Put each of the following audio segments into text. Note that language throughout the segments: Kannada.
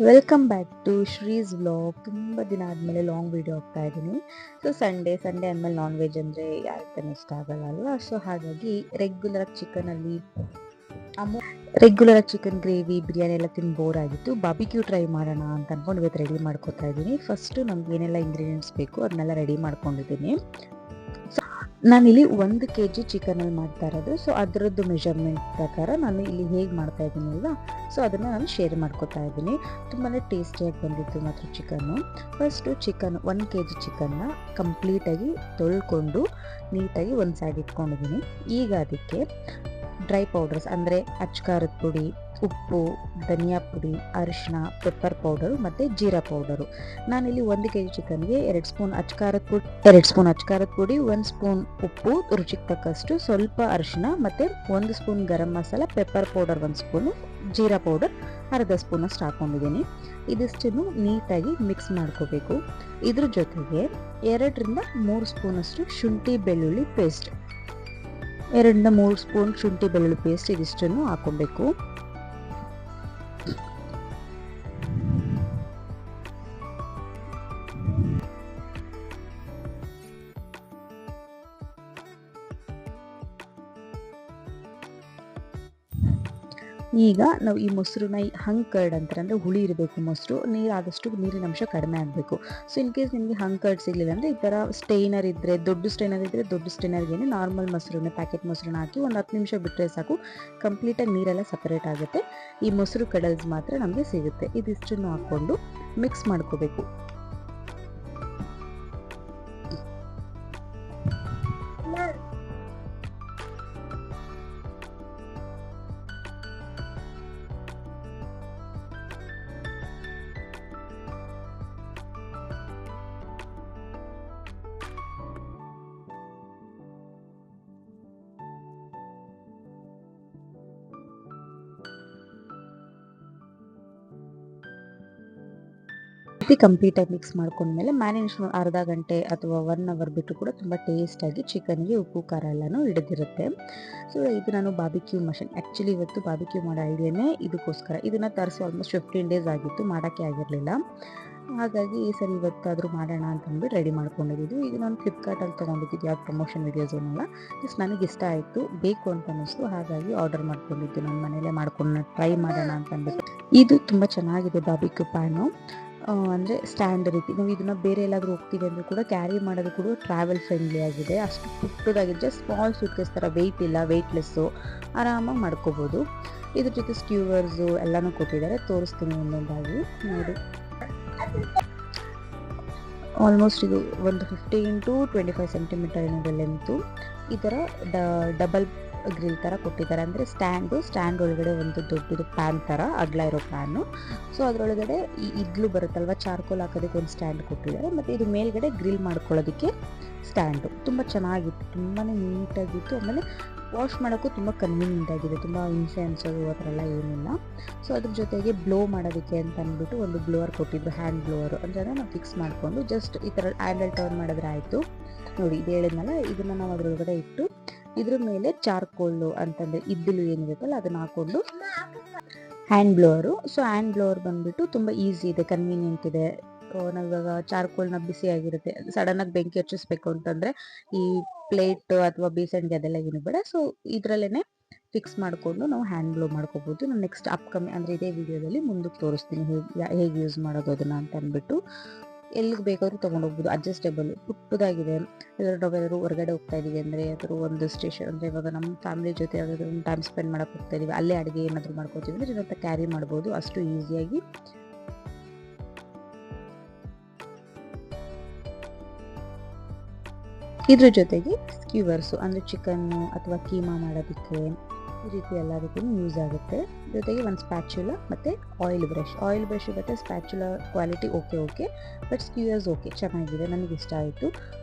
Welcome back to Shree's vlog. ತುಂಬ ದಿನ ಆದಮೇಲೆ ಲಾಂಗ್ ವಿಡಿಯೋ ಹಾಕ್ತಾ ಇದ್ದೀನಿ. ಸೊ ಸಂಡೇ ಆದಮೇಲೆ ನಾನ್ ವೆಜ್ ಅಂದರೆ ಯಾರಿಗೆ ತಾನೇ ಇಷ್ಟ ಆಗಲ್ಲ ಅಲ್ವಾ. ಸೊ ಹಾಗಾಗಿ ರೆಗ್ಯುಲರ್ ಚಿಕನ್ ಗ್ರೇವಿ ಬಿರಿಯಾನಿ ಎಲ್ಲ ತಿಂದು ಬೋರ್ ಆಗಿತ್ತು. ಬಾಬಿಕ್ಯೂ ಟ್ರೈ ಮಾಡೋಣ ಅಂತ ಅಂದ್ಕೊಂಡು ಇವತ್ತು ರೆಡಿ ಮಾಡ್ಕೊತಾ ಇದ್ದೀನಿ. ಫಸ್ಟು ನಮ್ಗೆ ಏನೆಲ್ಲ ಇಂಗ್ರೀಡಿಯೆಂಟ್ಸ್ ಬೇಕು ಅದನ್ನೆಲ್ಲ ರೆಡಿ ಮಾಡ್ಕೊಂಡಿದ್ದೀನಿ. ನಾನಿಲ್ಲಿ 1 kg ಚಿಕನಲ್ಲಿ ಮಾಡ್ತಾ ಇರೋದು. ಸೊ ಅದರದ್ದು ಮೆಜರ್ಮೆಂಟ್ ಪ್ರಕಾರ ನಾನು ಇಲ್ಲಿ ಹೇಗೆ ಮಾಡ್ತಾ ಇದ್ದೀನಿ ಅಲ್ವಾ, ಸೊ ಅದನ್ನು ನಾನು ಶೇರ್ ಮಾಡ್ಕೊತಾ ಇದ್ದೀನಿ. ತುಂಬಾ ಟೇಸ್ಟಿಯಾಗಿ ಬಂದಿತ್ತು ಮಾತ್ರ ಚಿಕನ್ನು. ಫಸ್ಟು 1 kg ಚಿಕನ್ನ ಕಂಪ್ಲೀಟಾಗಿ ತೊಳ್ಕೊಂಡು ನೀಟಾಗಿ ಒಂದು ಸೈಡ್ ಇಟ್ಕೊಂಡಿದ್ದೀನಿ. ಈಗ ಅದಕ್ಕೆ ಡ್ರೈ ಪೌಡರ್ಸ್ ಅಂದರೆ ಅಚ್ಕಾರದ ಪುಡಿ, ಉಪ್ಪು, ಧನಿಯಾ ಪುಡಿ, ಅರಿಶಿನ, ಪೆಪ್ಪರ್ ಪೌಡರು ಮತ್ತು ಜೀರಾ ಪೌಡರು. ನಾನಿಲ್ಲಿ 1 kg ಚಿಕನ್ಗೆ 2 ಸ್ಪೂನ್ ಅಚ್ಕಾರದ ಪುಡಿ, 1 ಸ್ಪೂನ್ ಉಪ್ಪು, ರುಚಿಗೆ ತಕ್ಕಷ್ಟು, ಸ್ವಲ್ಪ ಅರಿಶಿನ ಮತ್ತು 1 spoon garam masala, pepper powder 1 spoon, ಜೀರಾ ಪೌಡರ್ ಅರ್ಧ ಸ್ಪೂನಷ್ಟು ಹಾಕ್ಕೊಂಡಿದ್ದೀನಿ. ಇದಿಷ್ಟನ್ನು ನೀಟಾಗಿ ಮಿಕ್ಸ್ ಮಾಡ್ಕೋಬೇಕು. ಇದ್ರ ಜೊತೆಗೆ 2 ರಿಂದ 3 ಸ್ಪೂನಷ್ಟು ಶುಂಠಿ ಬೆಳ್ಳುಳ್ಳಿ ಪೇಸ್ಟ್, 2 ರಿಂದ 3 ಸ್ಪೂನ್ ಶುಂಠಿ ಬೆಳ್ಳುಳ್ಳಿ ಪೇಸ್ಟ್ ಇದಿಷ್ಟನ್ನು ಹಾಕೊಬೇಕು. ಈಗ ನಾವು ಈ ಮೊಸರನ್ನ ಹಂಗ್ ಕರ್ಡ್ ಅಂತಾರೆ, ಅಂದರೆ ಹುಳಿ ಇರಬೇಕು ಮೊಸರು, ಆದಷ್ಟು ನೀರಿನ ಅಂಶ ಕಡಿಮೆ ಆಗಬೇಕು. ಸೊ ಇನ್ ಕೇಸ್ ನಿಮಗೆ ಹಂಗ್ ಕರ್ಡ್ ಸಿಗಲಿಲ್ಲ ಅಂದರೆ ಈ ಥರ ಸ್ಟೈನರ್ ಇದ್ದರೆ, ದೊಡ್ಡ ಸ್ಟೈನರ್ಗೆ ನಾರ್ಮಲ್ ಮೊಸರನ್ನ, ಪ್ಯಾಕೆಟ್ ಮೊಸರನ್ನ ಹಾಕಿ ಒಂದು 10 ನಿಮಿಷ ಬಿಟ್ಟರೆ ಸಾಕು, ಕಂಪ್ಲೀಟಾಗಿ ನೀರೆಲ್ಲ ಸಪರೇಟ್ ಆಗುತ್ತೆ. ಈ ಮೊಸರು ಕಡಲ್ಸ್ ಮಾತ್ರ ನಮಗೆ ಸಿಗುತ್ತೆ. ಇದಿಷ್ಟನ್ನು ಹಾಕ್ಕೊಂಡು ಮಿಕ್ಸ್ ಮಾಡ್ಕೋಬೇಕು. ಕಂಪ್ಲೀಟಾಗಿ ಮಿಕ್ಸ್ ಮಾಡ್ಕೊಂಡ್ಮೇಲೆ ಮ್ಯಾರಿನೇಷನ್ ಅರ್ಧ ಗಂಟೆ ಅಥವಾ 1 ಅವರ್ ಬಿಟ್ಟು ಕೂಡ ತುಂಬ ಟೇಸ್ಟಾಗಿ ಚಿಕನ್ಗೆ ಉಪ್ಪು ಖಾರ ಎಲ್ಲನೂ ಹಿಡಿದಿರುತ್ತೆ. ಸೊ ಇದು ನಾನು ಬಾಬಿಕ್ಯೂ ಮಷನ್, ಆ್ಯಕ್ಚುಲಿ ಇವತ್ತು ಬಾಬಿಕ್ಯೂ ಮಾಡೋ ಐಡಿಯಾನೇ ಇದಕ್ಕೋಸ್ಕರ. ಇದನ್ನು ತರಿಸಿ ಆಲ್ಮೋಸ್ಟ್ 15 ಡೇಸ್ ಆಗಿತ್ತು, ಮಾಡೋಕ್ಕೆ ಆಗಿರಲಿಲ್ಲ. ಹಾಗಾಗಿ ಸರಿ ಇವತ್ತಾದರೂ ಮಾಡೋಣ ಅಂತಂದ್ಬಿಟ್ಟು ರೆಡಿ ಮಾಡ್ಕೊಂಡಿದ್ದು. ಇದು ನಾನು ಫ್ಲಿಪ್ಕಾರ್ಟಲ್ಲಿ ತೊಗೊಂಡಿದ್ದು, ಯಾವ್ದು ಪ್ರಮೋಷನ್ ವೀಡಿಯೋಸ್ ಏನಲ್ಲ, ಜಸ್ಟ್ ನನಗೆ ಇಷ್ಟ ಆಯಿತು, ಬೇಕು ಅಂತ ಅನ್ನಿಸ್ತು, ಹಾಗಾಗಿ ಆರ್ಡರ್ ಮಾಡ್ಕೊಂಡಿದ್ದು. ನಾನು ಮನೇಲೇ ಮಾಡ್ಕೊಂಡು ಟ್ರೈ ಮಾಡೋಣ ಅಂತ ಅಂದ್ಬಿಟ್ಟು. ಇದು ತುಂಬ ಚೆನ್ನಾಗಿದೆ ಬಾಬಿಕ್ಯೂ ಪ್ಯಾನು, ಅಂದರೆ ಸ್ಟ್ಯಾಂಡ್ ರೀತಿ. ನಾವು ಇದನ್ನು ಬೇರೆ ಎಲ್ಲಾದರೂ ಹೋಗ್ತೀವಿ ಅಂದರೆ ಕೂಡ ಕ್ಯಾರಿ ಮಾಡೋದು ಕೂಡ ಟ್ರಾವೆಲ್ ಫ್ರೆಂಡ್ಲಿ ಆಗಿದೆ. ಅಷ್ಟು ಪುಟ್ಟದಾಗಿದೆ, ಜಸ್ಟ್ ಸ್ಮಾಲ್ ಸೂಟ್ಕೇಸ್ ಥರ, ವೆಯ್ಟ್ ಇಲ್ಲ, ವೆಯ್ಟ್ಲೆಸ್ಸು, ಆರಾಮಾಗಿ ಮಾಡ್ಕೋಬೋದು. ಇದ್ರ ಜೊತೆ ಸ್ಕ್ಯೂವರ್ಸು ಎಲ್ಲನೂ ಕೊಟ್ಟಿದ್ದಾರೆ, ತೋರಿಸ್ತೀನಿ ಒಂದೊಂದಾಗಿ ನೋಡಿ. ಆಲ್ಮೋಸ್ಟ್ ಇದು ಒಂದು 15 to 25 ಸೆಂಟಿಮೀಟರ್ ಏನಿದೆ ಲೆಂತು. ಈ ಥರ ಡಬಲ್ ಗ್ರಿಲ್ ಥರ ಕೊಟ್ಟಿದ್ದಾರೆ, ಅಂದರೆ ಸ್ಟ್ಯಾಂಡ್ ಒಳಗಡೆ ಒಂದು ದೊಡ್ಡದು ಪ್ಯಾನ್ ಥರ ಅಗಲ ಇರೋ ಪ್ಯಾನು. ಸೊ ಅದರೊಳಗಡೆ ಈ ಇಡ್ಲು ಬರುತ್ತಲ್ವ, ಚಾರ್ಕೋಲ್ ಹಾಕೋದಕ್ಕೆ ಒಂದು ಸ್ಟ್ಯಾಂಡ್ ಕೊಟ್ಟಿದ್ದಾರೆ, ಮತ್ತು ಇದು ಮೇಲ್ಗಡೆ ಗ್ರಿಲ್ ಮಾಡ್ಕೊಳ್ಳೋದಕ್ಕೆ ಸ್ಟ್ಯಾಂಡು. ತುಂಬ ಚೆನ್ನಾಗಿತ್ತು, ತುಂಬಾ ನೀಟಾಗಿತ್ತು. ಆಮೇಲೆ ವಾಶ್ ಮಾಡೋಕ್ಕೂ ತುಂಬ ಕನ್ವೀನಿಯೆಂಟ್ ಆಗಿದೆ, ತುಂಬ ಹಿಂಸೆ ಅನ್ಸೋದು ಆ ಥರ ಎಲ್ಲ ಏನಿಲ್ಲ. ಸೊ ಅದ್ರ ಜೊತೆಗೆ ಬ್ಲೋ ಮಾಡೋದಕ್ಕೆ ಅಂತ ಅಂದ್ಬಿಟ್ಟು ಒಂದು ಬ್ಲೋವರ್ ಕೊಟ್ಟಿದ್ರು, ಹ್ಯಾಂಡ್ ಬ್ಲೋವರು. ಅಂದರೆ ನಾವು ಫಿಕ್ಸ್ ಮಾಡಿಕೊಂಡು ಜಸ್ಟ್ ಈ ಥರ ಹ್ಯಾಂಡಲ್ ಟರ್ನ್ ಮಾಡಿದ್ರೆ ಆಯಿತು. ನೋಡಿ ಇದು ಹೇಳಿದ್ನಲ್ಲ, ಇದನ್ನು ನಾವು ಅದರೊಳಗಡೆ ಇಟ್ಟು ಇದ್ರ ಮೇಲೆ ಚಾರ್ಕೋಲು ಅಂತಂದರೆ ಇದ್ದಿಲು ಏನಿರುತ್ತಲ್ಲ ಅದನ್ನು ಹಾಕ್ಕೊಂಡು hand blower. So hand blower ಬಂದುಬಿಟ್ಟು ತುಂಬ ಈಸಿ ಇದೆ, ಕನ್ವೀನಿಯೆಂಟ್ ಇದೆ. ನಾವಿವಾಗ ಚಾರ್ಕೋಲ್ನ ಬಿಸಿಯಾಗಿರುತ್ತೆ, ಸಡನ್ನಾಗಿ ಬೆಂಕಿ ಹಚ್ಚಿಸ್ಬೇಕು ಅಂತಂದರೆ ಈ ಪ್ಲೇಟ್ ಅಥವಾ ಬೇಸನ್ಗೆ ಅದೆಲ್ಲ ಏನು ಬೇಡ. ಸೊ ಇದರಲ್ಲೇ ಫಿಕ್ಸ್ ಮಾಡಿಕೊಂಡು ನಾವು ಹ್ಯಾಂಡ್ ಬ್ಲೋ ಮಾಡ್ಕೋಬೋದು. ನಾನು ನೆಕ್ಸ್ಟ್ ಅಪ್ಕಮಿಂಗ್ ಅಂದರೆ ಇದೇ ವಿಡಿಯೋದಲ್ಲಿ ಮುಂದಕ್ಕೆ ತೋರಿಸ್ತೀನಿ ಹೇಗೆ ಯೂಸ್ ಮಾಡೋದು ಅದನ್ನು ಅಂತ ಅಂದ್ಬಿಟ್ಟು. ಎಲ್ಲಿಗೆ ಬೇಕಾದರೂ ತೊಗೊಂಡೋಗ್ಬೋದು, ಅಡ್ಜಸ್ಟೇಬಲ್, ಪುಟ್ಟದಾಗಿದೆ. ನಾವೆಲ್ಲರೂ ಹೊರಗಡೆ ಹೋಗ್ತಾ ಇದ್ದೀವಿ ಅಂದರೆ, ಯಾವ್ದಾದ್ರು ಒಂದು ಸ್ಟೇಷನ್ ಅಂದರೆ ಇವಾಗ ನಮ್ಮ ಫ್ಯಾಮಿಲಿ ಜೊತೆ ಯಾವುದಾದ್ರೂ ಒಂದು ಟೈಮ್ ಸ್ಪೆಂಡ್ ಮಾಡೋಕ್ಕೆ ಹೋಗ್ತಾ ಇದ್ದೀವಿ, ಅಲ್ಲೇ ಅಡುಗೆ ಏನಾದರೂ ಮಾಡ್ಕೋತೀವಿ ಅಂದರೆ ಇದನ್ನು ಕ್ಯಾರಿ ಮಾಡ್ಬೋದು, ಅಷ್ಟು ಈಸಿಯಾಗಿ. ಇದ್ರ ಜೊತೆಗೆ ಸ್ಕ್ಯೂವರ್ಸು ಅಂದರೆ ಚಿಕನ್ನು ಅಥವಾ ಕೀಮಾ ಮಾಡೋದಕ್ಕೆ ಈ ರೀತಿ ಎಲ್ಲದಕ್ಕೂ ಯೂಸ್ ಆಗುತ್ತೆ. ಜೊತೆಗೆ ಒಂದು ಸ್ಪ್ಯಾಚುಲಾ ಮತ್ತು ಆಯಿಲ್ ಬ್ರಷ್ ಮತ್ತು spatula quality okay, but skewers okay, ಚೆನ್ನಾಗಿದೆ, ನನಗೆ ಇಷ್ಟ ಆಯಿತು.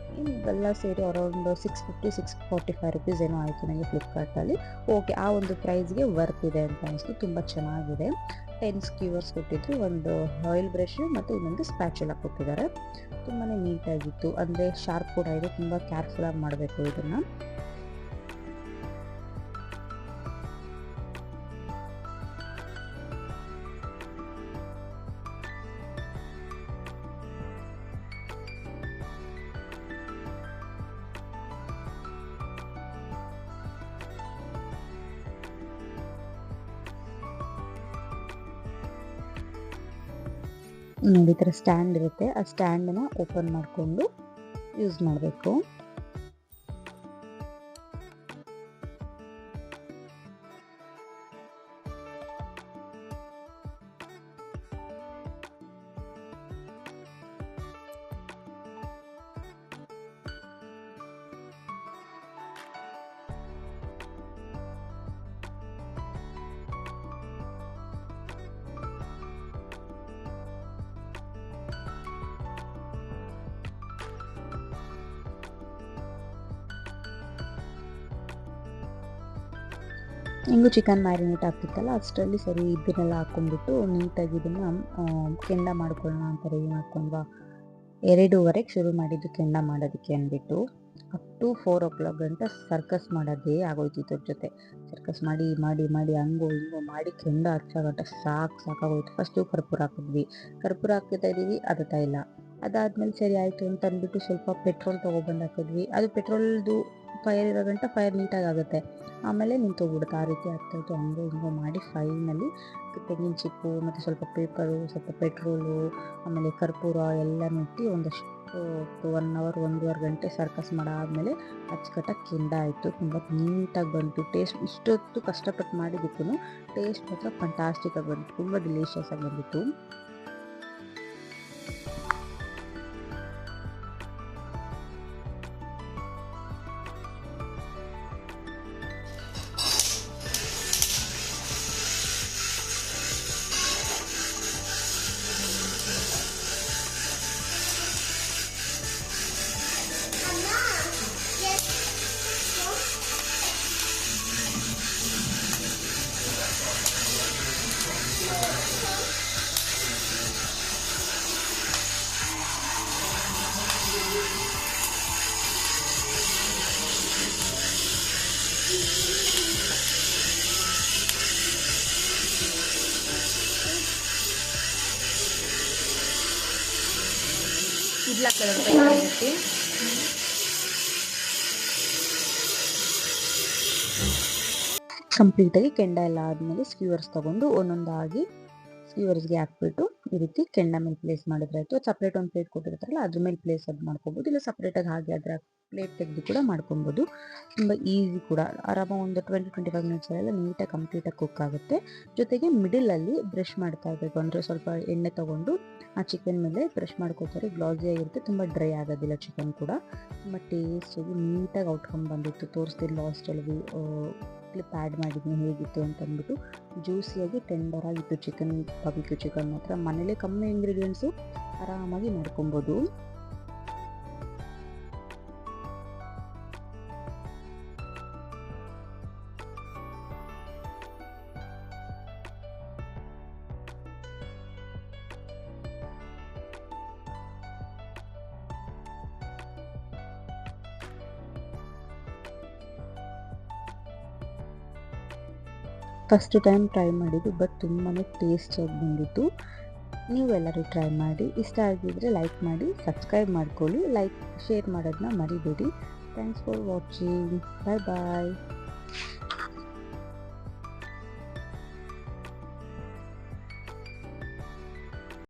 ಇವೆಲ್ಲ ಸೇರಿ ಅರೌಂಡ್ 650-645 ರುಪೀಸ್ ಏನೋ ಆಯಿತು ನನಗೆ ಫ್ಲಿಪ್ಕಾರ್ಟಲ್ಲಿ. ಓಕೆ, ಆ ಒಂದು ಪ್ರೈಸ್ಗೆ ವರ್ತ್ ಇದೆ ಅಂತ ಅನಿಸ್ತು, ತುಂಬ ಚೆನ್ನಾಗಿದೆ. 10 ಸ್ಕ್ಯೂವರ್ಸ್ ಕೊಟ್ಟಿದ್ರು, ಒಂದು ಆಯಿಲ್ ಬ್ರಷ್ ಮತ್ತು ಇನ್ನೊಂದು ಸ್ಪ್ಯಾಚುಲಾ ಕೊಟ್ಟಿದ್ದಾರೆ. ತುಂಬಾ ನೀಟಾಗಿತ್ತು, ಅಂದರೆ ಶಾರ್ಪ್ ಕೂಡ ಇದೆ, ತುಂಬ ಕೇರ್ಫುಲ್ಲಾಗಿ ಮಾಡಬೇಕು ಇದನ್ನು. ನೋಡಿ, ಈ ಥರ ಸ್ಟ್ಯಾಂಡ್ ಇರುತ್ತೆ, ಆ ಸ್ಟ್ಯಾಂಡನ್ನ ಓಪನ್ ಮಾಡಿಕೊಂಡು ಯೂಸ್ ಮಾಡಬೇಕು. ಹೆಂಗೂ ಚಿಕನ್ ಮ್ಯಾರಿನೇಟ್ ಆಗ್ತಿತ್ತಲ್ಲ, ಅಷ್ಟರಲ್ಲಿ ಸರಿ ಇದನ್ನೆಲ್ಲ ಹಾಕ್ಕೊಂಡ್ಬಿಟ್ಟು ನೀಟಾಗಿ ಇದನ್ನು ಕೆಂಡ ಮಾಡ್ಕೊಳ್ಳೋಣ ಅಂತ ರೆಡಿ ಮಾಡ್ಕೊಂಡ್ವಾ. 2:30ಗೆ ಶುರು ಮಾಡಿದ್ದು ಕೆಂಡ ಮಾಡೋದಕ್ಕೆ ಅಂದ್ಬಿಟ್ಟು ಅಪ್ ಟು 4 o'clock ಗಂಟ ಸರ್ಕಸ್ ಮಾಡೋದೇ ಆಗೋಯ್ತು ಇದ್ರ ಜೊತೆ. ಸರ್ಕಸ್ ಮಾಡಿ ಮಾಡಿ ಮಾಡಿ ಹಂಗೋ ಹಿಂಗೋ ಮಾಡಿ ಕೆಂಡ ಹಚ್ಚೋಗಂಟ ಸಾಕಾಗೋಯ್ತು. ಫಸ್ಟು ಕರ್ಪೂರ ಹಾಕಿದ್ವಿ, ಕರ್ಪೂರ ಹಾಕ್ತಾ ಇದ್ದೀವಿ, ಅದತ್ತಾ ಇಲ್ಲ. ಅದಾದಮೇಲೆ ಸರಿ ಆಯಿತು ಅಂತ ಅಂದ್ಬಿಟ್ಟು ಸ್ವಲ್ಪ ಪೆಟ್ರೋಲ್ ತೊಗೊಬಂದು ಹಾಕಿದ್ವಿ. ಅದು ಪೆಟ್ರೋಲ್ದು ಫೈರ್ ಇರೋ ಗಂಟ ಫೈರ್ ನೀಟಾಗಿ ಆಗುತ್ತೆ, ಆಮೇಲೆ ನಿಂತೋಗ್ಬಿಡುತ್ತೆ. ಆ ರೀತಿ ಆಗ್ತಾಯಿತ್ತು. ಹಂಗೋ ಹಿಂಗೋ ಮಾಡಿ ಫೈನಲಿ ತೆಂಗಿನ ಚಿಪ್ಪು ಮತ್ತು ಸ್ವಲ್ಪ ಪೇಪರು, ಸ್ವಲ್ಪ ಪೆಟ್ರೋಲು, ಆಮೇಲೆ ಕರ್ಪೂರ ಎಲ್ಲ ಇಟ್ಟು ಒಂದಷ್ಟು 1 hour 1.5 ಗಂಟೆ ಸರ್ಕಸ್ ಮಾಡಾದಮೇಲೆ ಅಚ್ಚುಕಟ್ಟಾಗಿ ಕೆಂಡ ಆಯಿತು. ತುಂಬ ನೀಟಾಗಿ ಬಂತು. ಟೇಸ್ಟ್ ಇಷ್ಟೊತ್ತು ಕಷ್ಟಪಟ್ಟು ಮಾಡಿದ್ದಕ್ಕೂ ಟೇಸ್ಟ್ ಮಾತ್ರ ಫಂಟಾಸ್ಟಿಕ್ಕಾಗಿ ಬಂತು, ತುಂಬ ಡಿಲಿಷಿಯಸ್ ಆಗಿ ಬಂದಿತ್ತು. ಕಂಪ್ಲೀಟಾಗಿ ಕೆಂಡ ಎಲ್ಲ ಆದಮೇಲೆ ಸ್ಕ್ಯೂವರ್ಸ್ ತೊಗೊಂಡು ಒಂದೊಂದಾಗಿ ಸ್ಕ್ಯೂವರ್ಸ್ಗೆ ಹಾಕ್ಬಿಟ್ಟು ಈ ರೀತಿ ಕೆಂಡ ಮೇಲೆ ಪ್ಲೇಸ್ ಮಾಡಿದ್ರಾಯ್ತು. ಸಪ್ರೇಟ್ ಒಂದು ಪ್ಲೇಟ್ ಕೊಟ್ಟಿರ್ತಾರಲ್ಲ ಅದ್ರ ಮೇಲೆ ಪ್ಲೇಸ್ ಅದು ಮಾಡ್ಕೊಬೋದು, ಇಲ್ಲ ಸಪ್ರೇಟಾಗಿ ಹಾಗೆ ಅದರ ಪ್ಲೇಟ್ ತೆಗೆದು ಕೂಡ ಮಾಡ್ಕೊಬೋದು. ತುಂಬ ಈಸಿ ಕೂಡ. ಆರಾಮಾಗಿ ಒಂದು 20-25 ಮಿನಿಟ್ಸಲ್ಲೆಲ್ಲ ನೀಟಾಗಿ ಕಂಪ್ಲೀಟಾಗಿ ಕುಕ್ ಆಗುತ್ತೆ. ಜೊತೆಗೆ ಮಿಡಲಲ್ಲಿ ಬ್ರಷ್ ಮಾಡ್ತಾ ಇರಬೇಕು, ಅಂದರೆ ಸ್ವಲ್ಪ ಎಣ್ಣೆ ತೊಗೊಂಡು ಆ ಚಿಕನ್ ಮೇಲೆ ಬ್ರಷ್ ಮಾಡ್ಕೋತಾರೆ. ಗ್ಲಾಸಿಯಾಗಿರುತ್ತೆ, ತುಂಬ ಡ್ರೈ ಆಗೋದಿಲ್ಲ ಚಿಕನ್ ಕೂಡ. ತುಂಬ ಟೇಸ್ಟಾಗಿ ನೀಟಾಗಿ ಔಟ್ಕಮ್ ಬಂದಿತ್ತು. ತೋರಿಸ್ತೀನಿ ಲಾಸ್ಟಲ್ಲಿ ಕ್ಲಿಪ್ ಆ್ಯಡ್ ಮಾಡಿದ್ದೀನಿ ಹೇಗಿತ್ತು ಅಂತ ಅಂದ್ಬಿಟ್ಟು. ಜ್ಯೂಸಿಯಾಗಿ ಟೆಂಡರಾಗಿತ್ತು ಚಿಕನ್. ಬಾರ್ಬಿಕ್ಯೂ ಚಿಕನ್ ಮಾತ್ರ ಮನೇಲೇ ಕಮ್ಮಿ ಇಂಗ್ರೀಡಿಯೆಂಟ್ಸು ಆರಾಮಾಗಿ ಮಾಡ್ಕೊಬೋದು. ಫಸ್ಟ್ ಟೈಮ್ ಟ್ರೈ ಮಾಡಿದ್ದು, ಬಟ್ ತುಂಬಾ ಟೇಸ್ಟಿಯಾಗಿ ಬಂದಿತ್ತು. ನೀವೆಲ್ಲರೂ ಟ್ರೈ ಮಾಡಿ. ಇಷ್ಟ ಆಗಿದ್ದರೆ ಲೈಕ್ ಮಾಡಿ, ಸಬ್ಸ್ಕ್ರೈಬ್ ಮಾಡ್ಕೊಳ್ಳಿ, ಶೇರ್ ಮಾಡೋದನ್ನ ಮರಿಬೇಡಿ. Thanks for watching. Bye bye.